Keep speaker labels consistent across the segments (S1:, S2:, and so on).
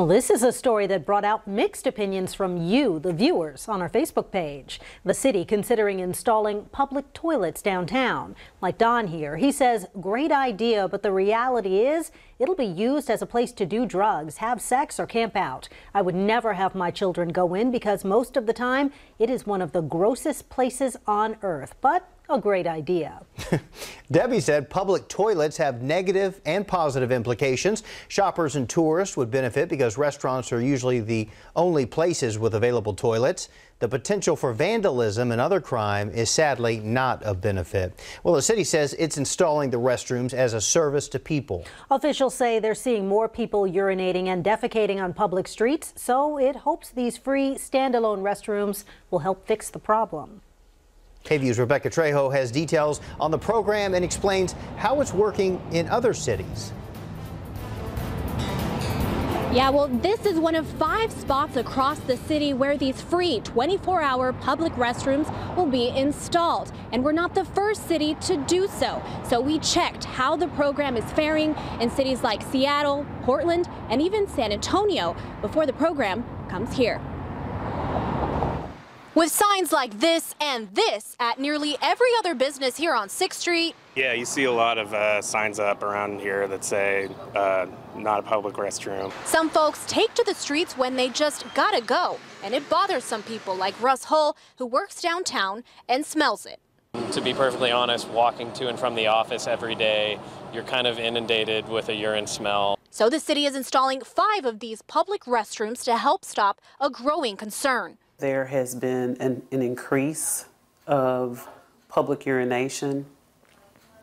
S1: Well, this is a story that brought out mixed opinions from you, the viewers, on our Facebook page. The city considering installing public toilets downtown. Like Don here, he says, great idea, but the reality is it'll be used as a place to do drugs, have sex, or camp out. I would never have my children go in because most of the time it is one of the grossest places on earth. But a great idea.
S2: Debbie said public toilets have negative and positive implications. Shoppers and tourists would benefit because restaurants are usually the only places with available toilets. The potential for vandalism and other crime is sadly not a benefit. Well, the city says it's installing the restrooms as a service to people. Officials say they're seeing more people urinating and defecating on public streets, so it hopes these free standalone restrooms will help fix the problem. KVU's Rebecca Trejo has details on the program and explains how it's working in other cities.
S3: Yeah, well, this is one of 5 spots across the city where these free 24-hour public restrooms will be installed. And we're not the first city to do so. So we checked how the program is faring in cities like Seattle, Portland, and even San Antonio before the program comes here. With signs like this and this at nearly every other business here on 6th Street.
S4: Yeah, you see a lot of signs up around here that say not a public restroom.
S3: Some folks take to the streets when they just gotta go, and it bothers some people like Russ Hull, who works downtown and smells it.
S5: To be perfectly honest, walking to and from the office every day, you're kind of inundated with a urine smell.
S3: So the city is installing 5 of these public restrooms to help stop a growing concern.
S6: There has been an increase of public urination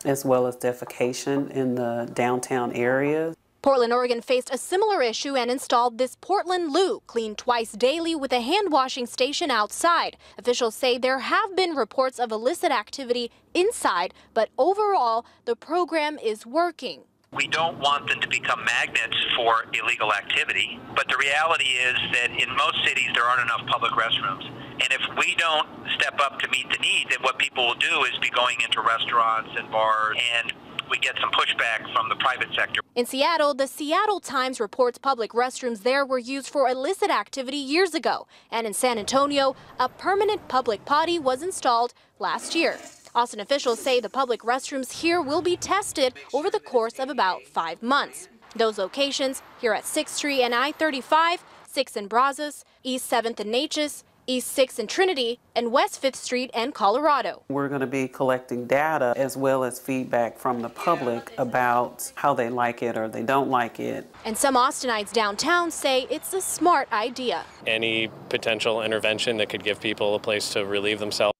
S6: as well as defecation in the downtown area.
S3: Portland, Oregon faced a similar issue and installed this Portland Loo, cleaned twice daily with a hand washing station outside. Officials say there have been reports of illicit activity inside, but overall the program is working.
S7: We don't want them to become magnets for illegal activity, but the reality is that in most cities there aren't enough public restrooms. And if we don't step up to meet the need, then what people will do is be going into restaurants and bars, and we get some pushback from the private sector.
S3: In Seattle, the Seattle Times reports public restrooms there were used for illicit activity years ago. And in San Antonio, a permanent public potty was installed last year. Austin officials say the public restrooms here will be tested over the course of about 5 months. Those locations here at 6th Street and I-35, 6th and Brazos, East 7th and Natchez, East 6th and Trinity, and West 5th Street and Colorado.
S6: We're going to be collecting data as well as feedback from the public about how they like it or they don't like it.
S3: And some Austinites downtown say it's a smart idea.
S5: Any potential intervention that could give people a place to relieve themselves.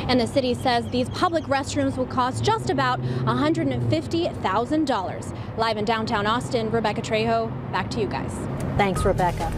S3: And the city says these public restrooms will cost just about $150,000. Live in downtown Austin, Rebecca Trejo, back to you guys.
S1: Thanks, Rebecca.